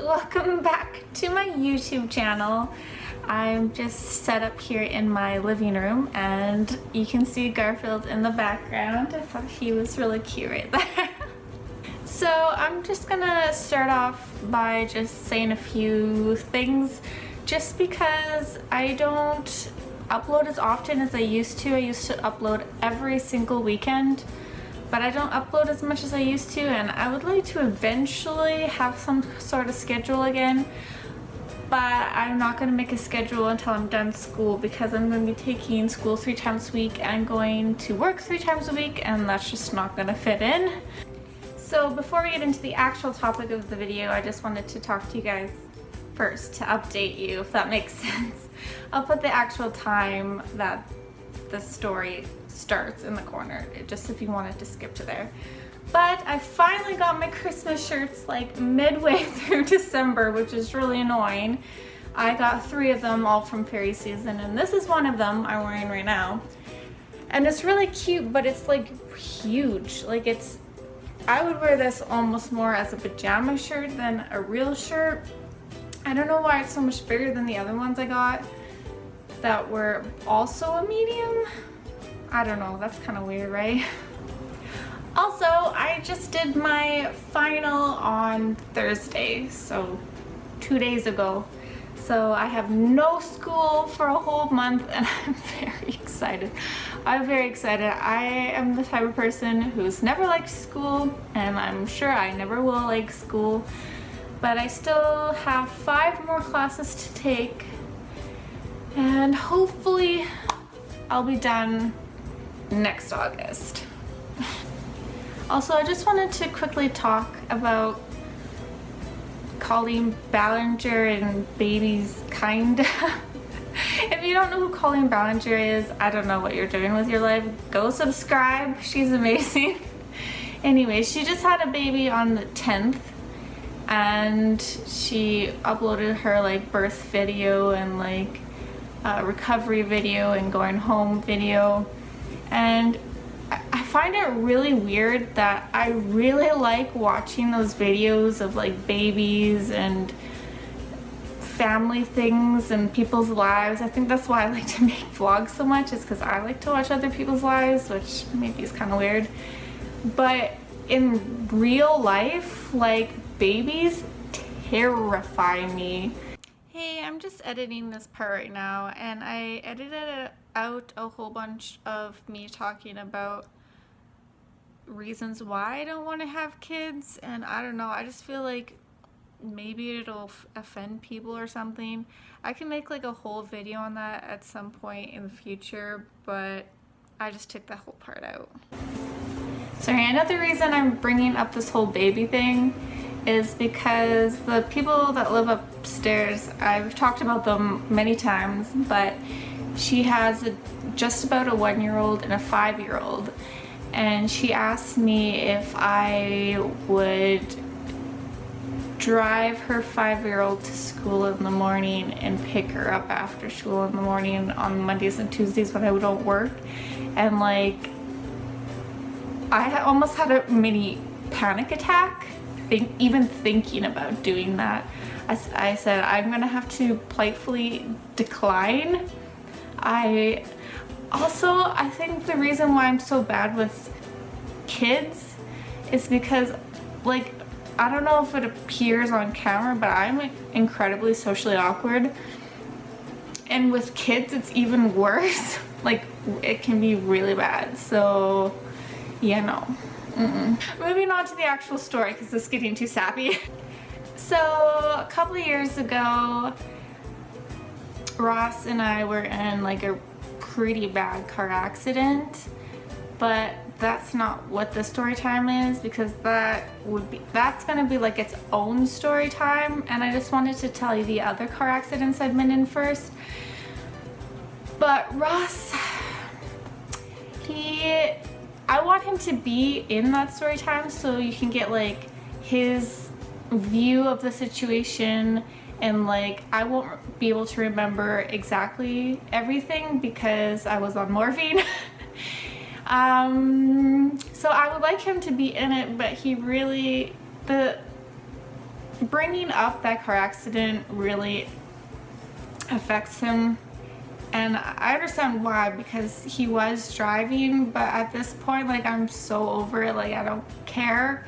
welcome back to my YouTube channel. I'm just set up here in my living room and you can see Garfield in the background. I thought he was really cute right there. So I'm just gonna start off by just saying a few things just because I don't upload as often as I used to. I used to upload every single weekend, but I don't upload as much as I used to, and I would like to eventually have some sort of schedule again, but I'm not going to make a schedule until I'm done school because I'm going to be taking school 3 times a week and going to work 3 times a week, and that's just not going to fit in. So before we get into the actual topic of the video, I just wanted to talk to you guys first to update you, if that makes sense. I'll put the actual time that the story starts in the corner, just if you wanted to skip to there. But I finally got my Christmas shirts like midway through December, which is really annoying. I got 3 of them, all from fairy season, and this is one of them I'm wearing right now. And it's really cute, but it's like huge. Like I would wear this almost more as a pajama shirt than a real shirt. I don't know why it's so much bigger than the other ones I got that were also a medium. I don't know, that's kind of weird, right? Also, I just did my final on Thursday, so 2 days ago. So I have no school for a whole month and I'm very excited. I'm very excited. I am the type of person who's never liked school, and I'm sure I never will like school, but I still have 5 more classes to take, and hopefully I'll be done next August. Also, I just wanted to quickly talk about Colleen Ballinger and babies, kinda. If you don't know who Colleen Ballinger is, I don't know what you're doing with your life. Go subscribe, she's amazing. Anyway, she just had a baby on the 10th, and she uploaded her like birth video and like recovery video and going home video, and I find it really weird that I really like watching those videos of like babies and family things and people's lives. I think that's why I like to make vlogs so much, is because I like to watch other people's lives, which maybe is kind of weird. But in real life, like, babies terrify me. Hey, I'm just editing this part right now, and I edited out a whole bunch of me talking about reasons why I don't want to have kids, and I don't know, I just feel like maybe it'll offend people or something. I can make like a whole video on that at some point in the future, but I just took that whole part out. Sorry, another reason I'm bringing up this whole baby thing is because the people that live upstairs, I've talked about them many times, but she has just about a 1-year-old and a 5-year-old, and she asked me if I would drive her 5-year-old to school in the morning and pick her up after school in the morning on Mondays and Tuesdays when I don't work. And like, I almost had a mini panic attack even thinking about doing that. I said I'm gonna have to politely decline. I think the reason why I'm so bad with kids is because, like, I don't know if it appears on camera, but I'm incredibly socially awkward, and with kids it's even worse. Like, it can be really bad. So yeah, no. Moving on to the actual story because it's getting too sappy. So a couple of years ago, Ross and I were in like a pretty bad car accident, but that's not what the story time is, because that's gonna be like its own story time, and I just wanted to tell you the other car accidents I've been in first. But Ross, I want him to be in that story time so you can get like his view of the situation, and like I won't be able to remember exactly everything because I was on morphine. So I would like him to be in it, but he really, bringing up that car accident really affects him, and I understand why, because he was driving, but at this point, like, I'm so over it, like, I don't care.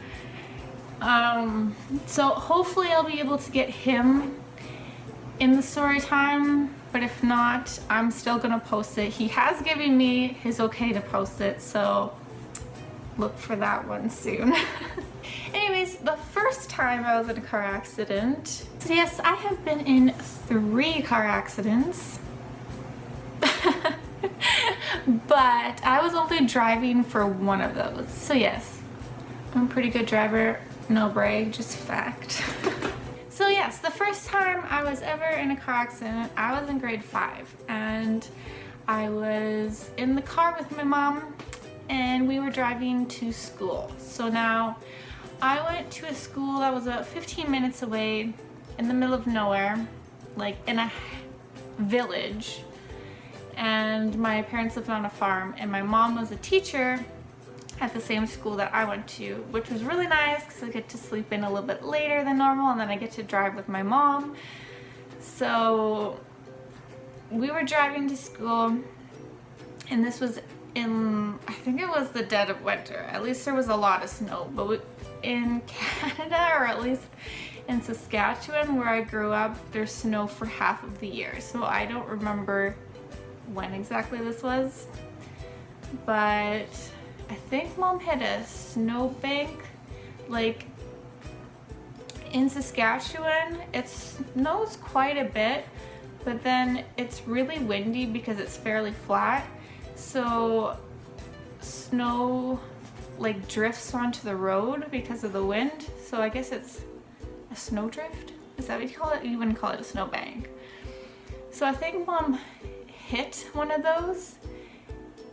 So hopefully I'll be able to get him in the story time, but if not, I'm still gonna post it. He has given me his okay to post it, so look for that one soon. Anyways, the first time I was in a car accident, so yes, I have been in 3 car accidents, but I was only driving for one of those. So yes, I'm a pretty good driver, no brag, just fact. So yes, the first time I was ever in a car accident, I was in grade 5, and I was in the car with my mom, and we were driving to school. So now I went to a school that was about 15 minutes away in the middle of nowhere, like in a village, and my parents lived on a farm, and my mom was a teacher at the same school that I went to, which was really nice because I get to sleep in a little bit later than normal, and then I get to drive with my mom. So we were driving to school, and this was in, I think it was the dead of winter. At least there was a lot of snow, but in Canada, or at least in Saskatchewan where I grew up, there's snow for half of the year. So I don't remember when exactly this was, but I think Mom hit a snowbank. Like in Saskatchewan, it snows quite a bit, but then it's really windy because it's fairly flat. So snow like drifts onto the road because of the wind. So I guess it's a snowdrift? Is that what you call it? You wouldn't call it a snowbank. So I think Mom hit one of those,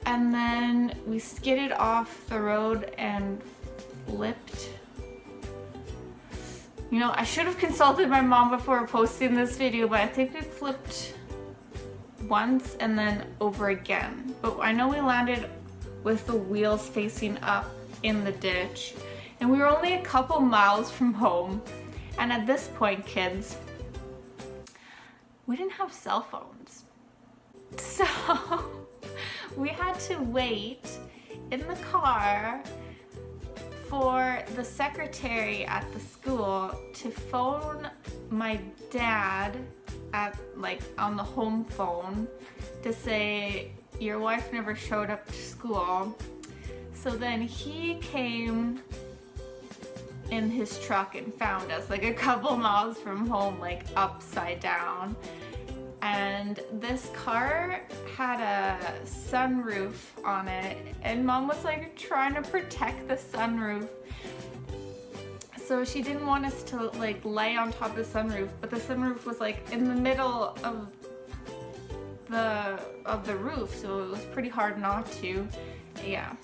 and then we skidded off the road and flipped. You know, I should have consulted my mom before posting this video, but I think we flipped once and then over again. But I know we landed with the wheels facing up in the ditch, and we were only a couple miles from home. And at this point, kids, we didn't have cell phones. So we had to wait in the car for the secretary at the school to phone my dad at, like, on the home phone to say, your wife never showed up to school. So then he came in his truck and found us, like, a couple miles from home, like upside down. And this car had a sunroof on it, and Mom was like trying to protect the sunroof. So she didn't want us to like lay on top of the sunroof, but the sunroof was like in the middle of the roof, so it was pretty hard not to. Yeah,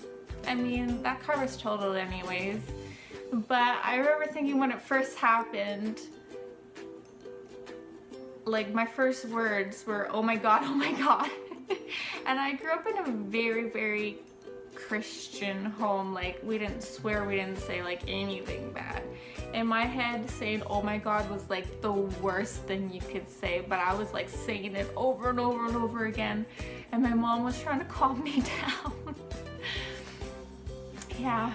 I mean, that car was totaled anyways. But I remember thinking when it first happened, like, my first words were, oh my god, oh my god. And I grew up in a very, very Christian home. Like, we didn't swear, we didn't say like anything bad. In my head, saying oh my god was like the worst thing you could say, but I was like saying it over and over and over again, and my mom was trying to calm me down. Yeah,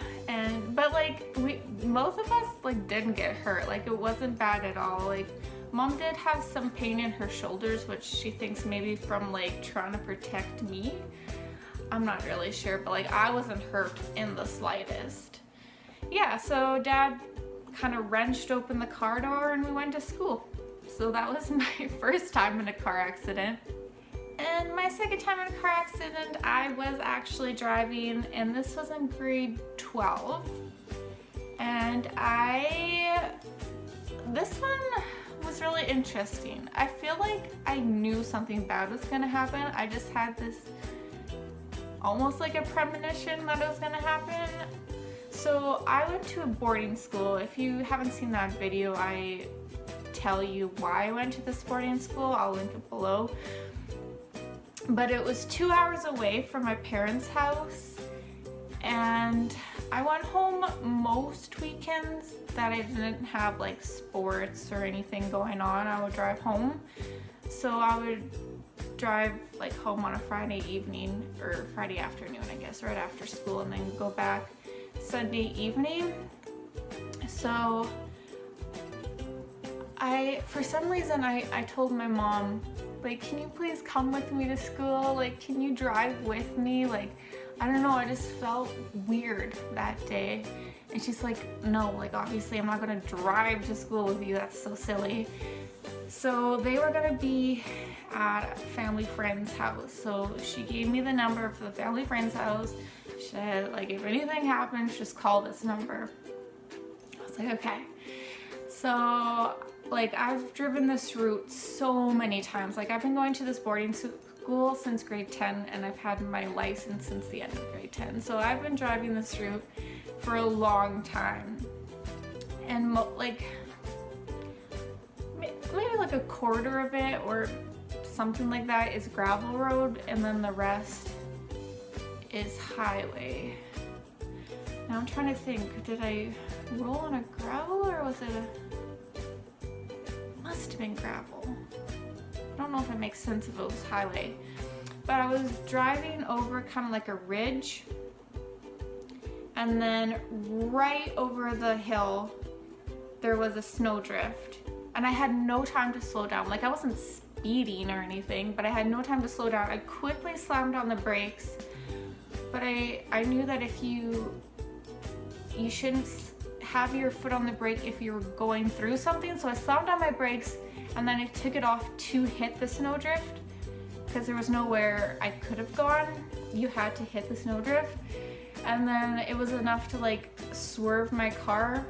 but like most of us like didn't get hurt. Like, it wasn't bad at all. Like, Mom did have some pain in her shoulders, which she thinks maybe from like trying to protect me. I'm not really sure, but like I wasn't hurt in the slightest. Yeah, so Dad kind of wrenched open the car door and we went to school. So that was my first time in a car accident. And my second time in a car accident, I was actually driving, and this was in grade 12. And this one was really interesting. I feel like I knew something bad was gonna happen. I just had this almost like a premonition that it was gonna happen. So I went to a boarding school. If you haven't seen that video, I tell you why I went to this boarding school. I'll link it below. But it was 2 hours away from my parents' house, and I went home most weekends that I didn't have like sports or anything going on. I would drive home. So I would drive like home on a Friday evening or Friday afternoon, I guess, right after school, and then go back Sunday evening. So for some reason I told my mom, like, can you please come with me to school? Like, can you drive with me? Like, I don't know, I just felt weird that day. And she's like, no, like, obviously I'm not gonna drive to school with you, that's so silly. So they were gonna be at a family friend's house. So she gave me the number for the family friend's house. She said, like, if anything happens, just call this number. I was like, okay. So, like, I've driven this route so many times. Like, I've been going to this boarding school since grade 10, and I've had my license since the end of grade 10. So I've been driving this route for a long time. And like, maybe like a quarter of it or something like that is gravel road, and then the rest is highway. Now I'm trying to think, did I roll on a gravel or was it must have been gravel. I don't know if it makes sense if it was highway. But I was driving over kind of like a ridge, and then right over the hill there was a snowdrift, and I had no time to slow down. Like, I wasn't speeding or anything, but I had no time to slow down. I quickly slammed on the brakes, but I knew that if you shouldn't have your foot on the brake if you're going through something. So I slammed on my brakes, and then I took it off to hit the snowdrift because there was nowhere I could have gone. You had to hit the snowdrift. And then it was enough to like swerve my car.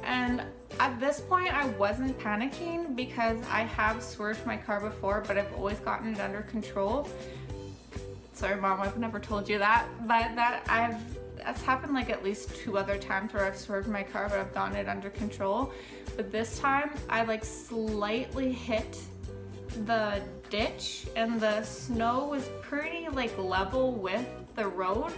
And at this point I wasn't panicking because I have swerved my car before, but I've always gotten it under control. Sorry, Mom, I've never told you that, but that's happened like at least 2 other times where I've swerved my car, but I've gotten it under control. But this time I like slightly hit the ditch, and the snow was pretty like level with the road.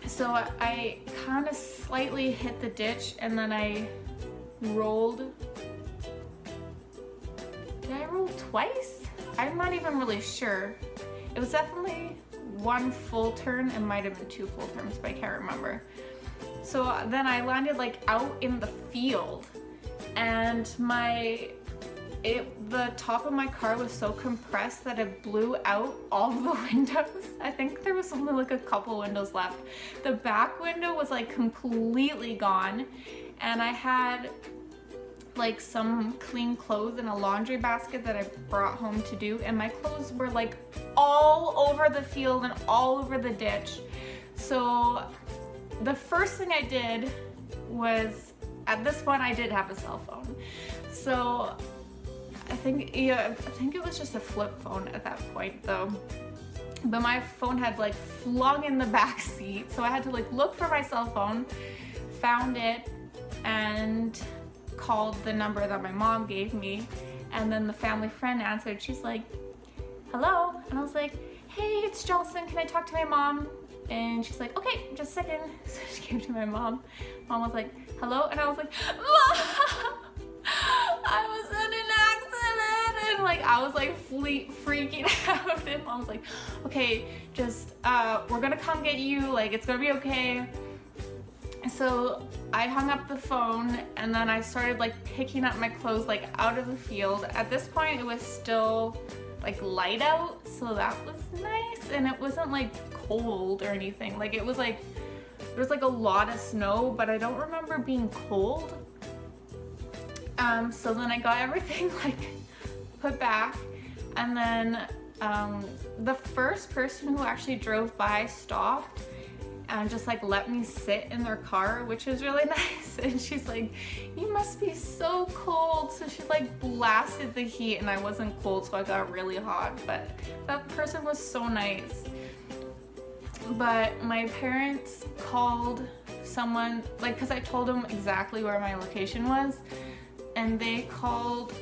So I kind of slightly hit the ditch, and then I rolled. Did I roll twice? I'm not even really sure. It was definitely 1 full turn. It might have been 2 full turns, but I can't remember. So then I landed like out in the field, and the top of my car was so compressed that it blew out all the windows. I think there was only like a couple windows left. The back window was like completely gone, and I had like some clean clothes in a laundry basket that I brought home to do, and my clothes were like all over the field and all over the ditch. So the first thing I did was, at this point I did have a cell phone, so I think it was just a flip phone at that point though. But my phone had like flung in the back seat, so I had to like look for my cell phone, found it, and called the number that my mom gave me. And then the family friend answered. She's like, hello? And I was like, hey, it's Jocelyn, can I talk to my mom? And she's like, okay, just a second. So she came to my mom. Mom was like, hello? And I was like, Mom! I was in an accident, and like I was like freaking out, and Mom was like, okay, just we're gonna come get you, like it's gonna be okay. So I hung up the phone, and then I started like picking up my clothes like out of the field. At this point it was still like light out, so that was nice, and it wasn't like cold or anything. Like it was like, there was like a lot of snow, but I don't remember being cold. So then I got everything like put back, and then the first person who actually drove by stopped and just like let me sit in their car, which was really nice. And she's like, you must be so cold. So she like blasted the heat, and I wasn't cold, so I got really hot. But that person was so nice. But my parents called someone, like, because I told them exactly where my location was, and they called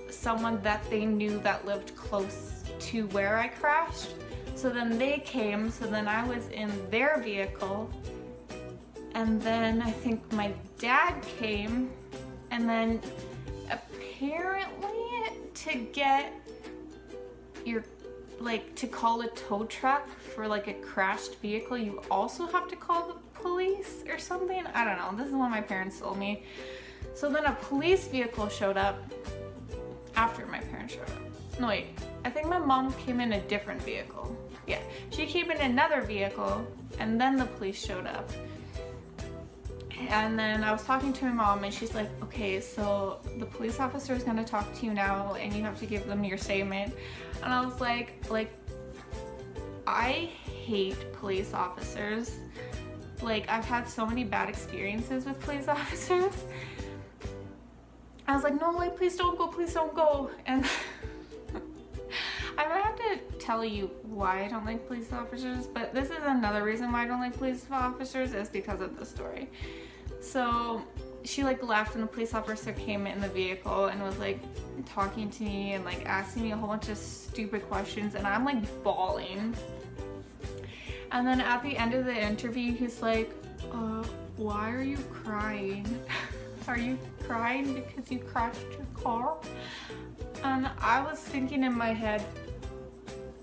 someone that they knew that lived close to where I crashed. So then they came, so then I was in their vehicle, and then I think my dad came, and then apparently to get your, like, to call a tow truck for like a crashed vehicle, you also have to call the police or something. I don't know, this is what my parents told me. So then a police vehicle showed up after my parents showed up. No wait, I think my mom came in a different vehicle. Yeah, she came in another vehicle and then the police showed up. And then I was talking to my mom and she's like, okay, so the police officer is gonna talk to you now and you have to give them your statement. And I was like, I hate police officers. Like, I've had so many bad experiences with police officers. I was like, no, like, please don't go. And I'm gonna have to tell you why I don't like police officers, but this is another reason why I don't like police officers, is because of the story. So she like left and the police officer came in the vehicle and was like talking to me and like asking me a whole bunch of stupid questions, and I'm like bawling. And then at the end of the interview, he's like, why are you crying? Are you crying because you crashed your car? And I was thinking in my head,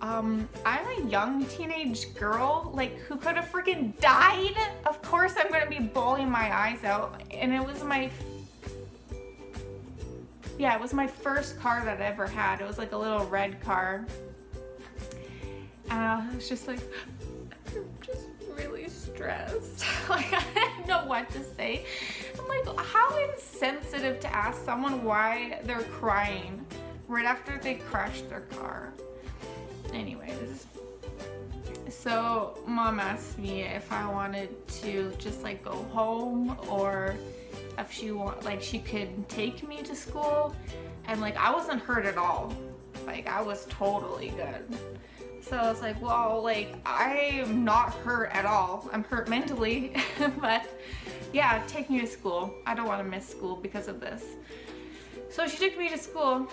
I'm a young teenage girl, like, who could have freaking died. Of course I'm gonna be bawling my eyes out. And it was my first car that I ever had. It was like a little red car. And I was just like, I'm just really stressed. Like, I didn't know what to say. I'm like, how insensitive to ask someone why they're crying right after they crashed their car. Anyways, so mom asked me if I wanted to just like go home, or if she could take me to school. And like, I wasn't hurt at all. Like, I was totally good. So I was like, well, like, I'm not hurt at all. I'm hurt mentally, but yeah, take me to school. I don't want to miss school because of this. So she took me to school,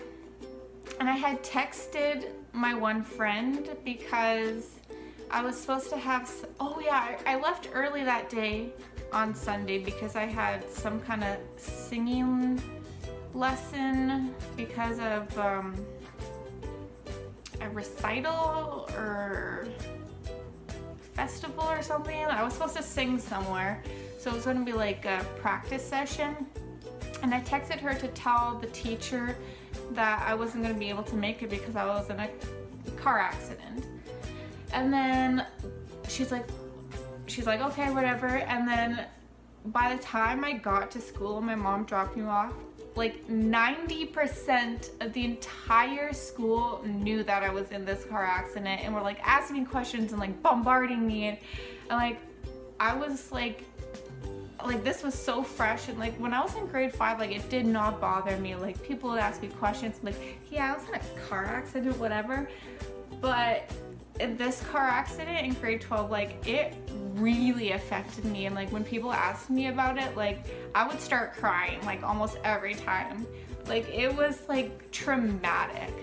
and I had texted my one friend because I was supposed to have, I left early that day on Sunday because I had some kind of singing lesson because of a recital or festival or something. I was supposed to sing somewhere, so it was going to be like a practice session. And I texted her to tell the teacher that I wasn't going to be able to make it because I was in a car accident. And then she's like, okay, whatever. And then by the time I got to school, my mom dropped me off, like 90% of the entire school knew that I was in this car accident and were like asking me questions and like bombarding me. And like, I was like this was so fresh. And like, when I was in grade 5, like, it did not bother me. Like, people would ask me questions like, yeah, I was in a car accident, whatever. But in this car accident in grade 12, like, it really affected me. And like, when people asked me about it, like, I would start crying like almost every time. Like, it was like traumatic.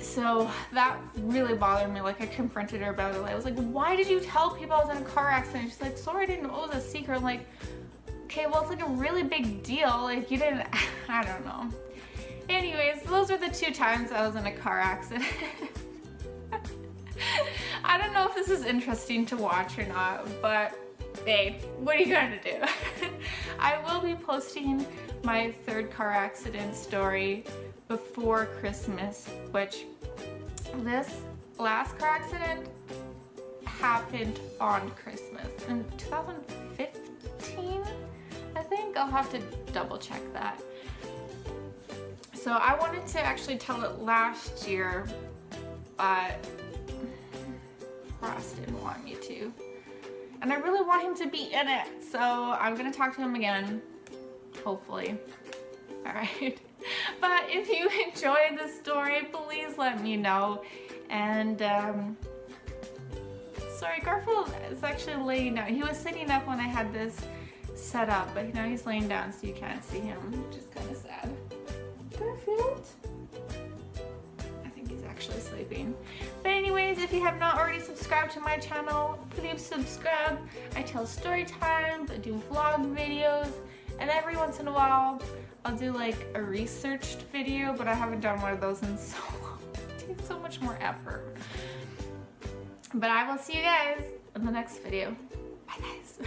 So that really bothered me. Like, I confronted her about it. I was like, why did you tell people I was in a car accident? She's like, sorry, I didn't know it was a secret. I'm like, okay, well, it's like a really big deal. Like, you didn't, I don't know. Anyways, those are the 2 times I was in a car accident. I don't know if this is interesting to watch or not, but hey, what are you gonna do? I will be posting my 3rd car accident story before Christmas, which this last car accident happened on Christmas in 2015, I think. I'll have to double check that. So I wanted to actually tell it last year, but Ross didn't want me to. And I really want him to be in it, so I'm gonna talk to him again, hopefully. Alright. But if you enjoyed the story, please let me know. And sorry, Garfield is actually laying down. He was sitting up when I had this set up, but now he's laying down so you can't see him, which is kind of sad. Garfield? I think he's actually sleeping. But anyways, if you have not already subscribed to my channel, please subscribe. I tell story times, I do vlog videos, and every once in a while I'll do like a researched video, but I haven't done one of those in so long. It takes so much more effort. But I will see you guys in the next video. Bye guys.